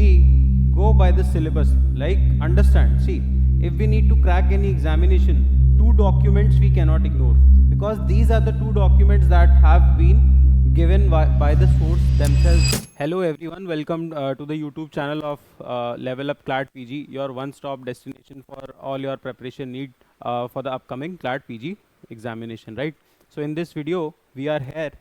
we go by the syllabus, like understand, see, if we need to crack any examination, two documents we cannot ignore, because these are the two documents that have been given by the source themselves. Hello everyone, welcome to the YouTube channel of Level Up CLAT PG, your one-stop destination for all your preparation need for the upcoming CLAT PG examination, right? So in this video, we are here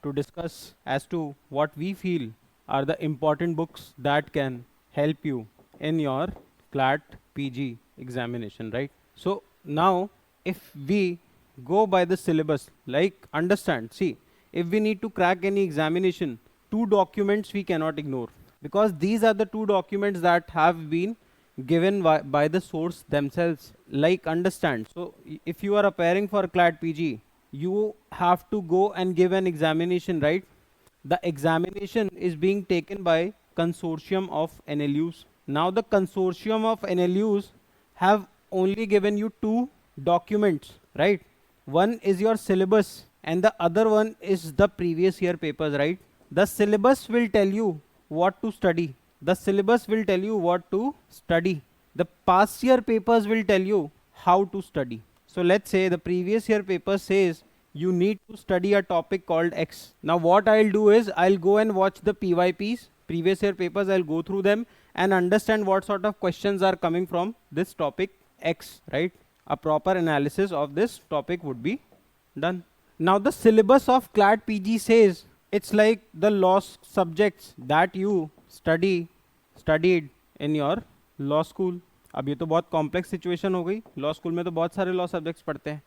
to discuss as to what we feel are the important books that can help you in your CLAT PG examination, right? So now, if we go by the syllabus, like understand, see, if we need to crack any examination, two documents we cannot ignore, because these are the two documents that have been given by the source themselves, like understand. So if you are appearing for CLAT PG, you have to go and give an examination, right? The examination is being taken by consortium of NLUs. Now the consortium of NLUs have only given you two documents, right? One is your syllabus and the other one is the previous year papers, right? The syllabus will tell you what to study. The syllabus will tell you what to study. The past year papers will tell you how to study. So let's say the previous year paper says you need to study a topic called X. Now what I'll do is I'll go and watch the PYPs, previous year papers, I'll go through them and understand what sort of questions are coming from this topic X, right? A proper analysis of this topic would be done. Now the syllabus of CLAT PG says it's like the law subjects that you studied in your law school. अब ये तो बहुत complex situation हो गई, law school में तो बहुत सारे लॉ सब्जेक्ट्स पढ़ते हैं.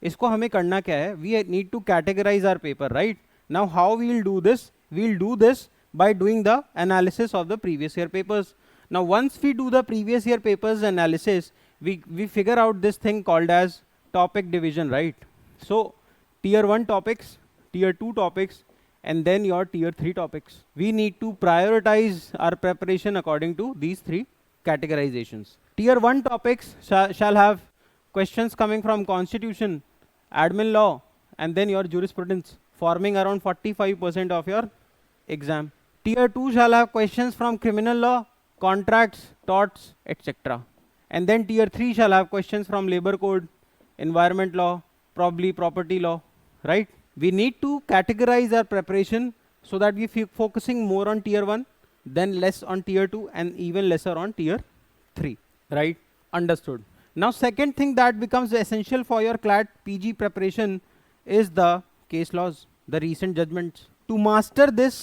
इसको हमें करना क्या है? We need to categorise our paper, right? Now how we'll do this? We'll do this by doing the analysis of the previous year papers. Now once we do the previous year papers analysis, we figure out this thing called as topic division, right? So tier 1 topics, tier 2 topics, and then your tier 3 topics. We need to prioritize our preparation according to these three categorizations. Tier 1 topics shall have questions coming from constitution, admin law, and then your jurisprudence, forming around 45% of your exam. Tier 2 shall have questions from criminal law, contracts, torts, etc. And then tier 3 shall have questions from labor code, environment law, probably property law, right? We need to categorize our preparation so that we focusing more on tier 1, then less on tier 2, and even lesser on tier 3, right? Understood. Now second thing that becomes essential for your CLAT PG preparation is the case laws, the recent judgments. To master this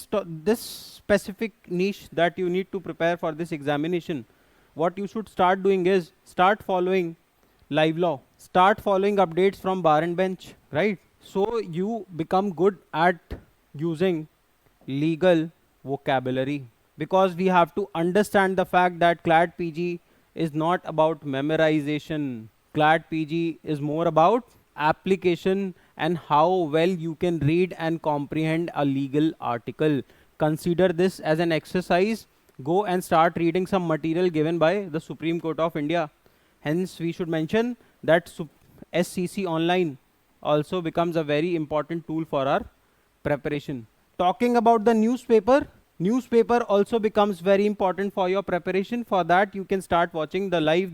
specific niche that you need to prepare for this examination, what you should start doing is start following live law, start following updates from bar and bench, right? So you become good at using legal vocabulary, because we have to understand the fact that CLAT PG is not about memorization. CLAT PG is more about application and how well you can read and comprehend a legal article. Consider this as an exercise. Go and start reading some material given by the Supreme Court of India. Hence, we should mention that SCC Online also becomes a very important tool for our preparation. Talking about the newspaper also becomes very important for your preparation. For that, you can start watching the live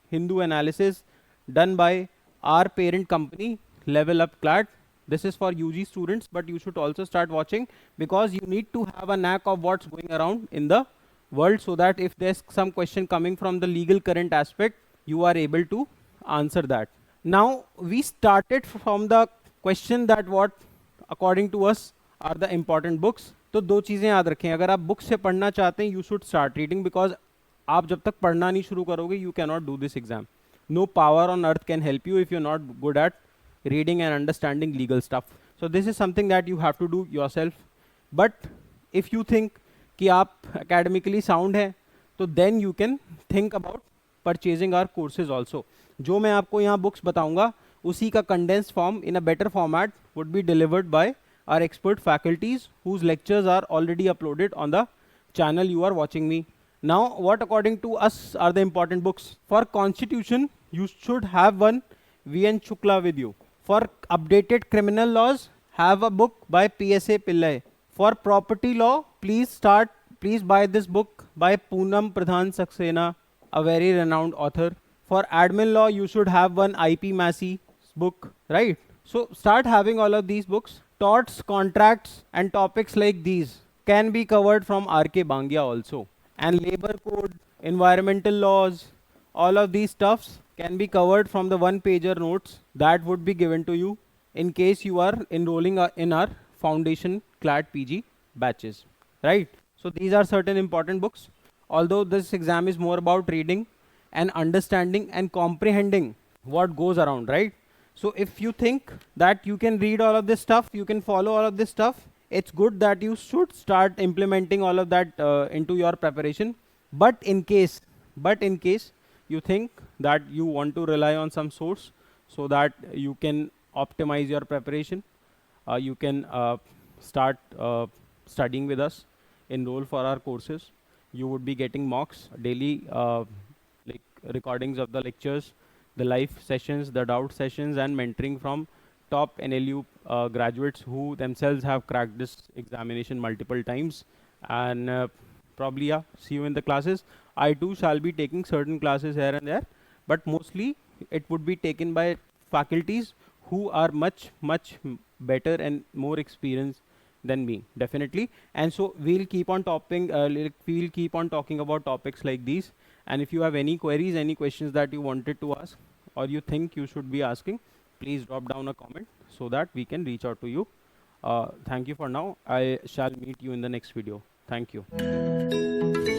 Hindu analysis done by our parent company, Level Up CLAT. This is for UG students, but you should also start watching, because you need to have a knack of what's going around in the world, so that if there's some question coming from the legal current aspect, you are able to answer that. Now, we started from the question that what according to us are the important books. तो दो चीज़ें याद रखें, अगर आप book से पढ़ना चाहते हैं, you should start reading, because आप जब तक पढ़ना नहीं शुरू करोगे, you cannot do this exam. No power on earth can help you if you're not good at reading and understanding legal stuff. So this is something that you have to do yourself. But if you think कि आप academically sound है, तो then you can think about purchasing our courses also. जो मैं आपको यहाँ books बताऊंगा, उसी का condensed form in a better format would be delivered by our expert faculties whose lectures are already uploaded on the channel you are watching me. Now, what according to us are the important books? For Constitution, you should have one V.N. Shukla with you. For updated criminal laws, have a book by P.S.A. Pillai. For property law, please start please buy this book by Poonam Pradhan Saxena, a very renowned author. For admin law, you should have one IP Massey book, right? So start having all of these books. Torts, contracts, and topics like these can be covered from RK Bangia also. And labor code, environmental laws, all of these stuffs can be covered from the one pager notes that would be given to you in case you are enrolling in our foundation CLAT PG batches, right? So these are certain important books. Although this exam is more about reading and understanding and comprehending what goes around, right? So if you think that you can read all of this stuff, you can follow all of this stuff, it's good that you should start implementing all of that into your preparation. But in case you think that you want to rely on some source so that you can optimize your preparation, you can start studying with us, enroll for our courses. You would be getting mocks daily, like recordings of the lectures, the live sessions, the doubt sessions, and mentoring from top NLU graduates who themselves have cracked this examination multiple times. And probably, yeah, see you in the classes. I too shall be taking certain classes here and there, but mostly it would be taken by faculties who are much better and more experienced than me, definitely. And so we'll keep on we'll keep on talking about topics like these. And if you have any queries, any questions that you wanted to ask or you think you should be asking, please drop down a comment so that we can reach out to you. Thank you for now. I shall meet you in the next video. Thank you.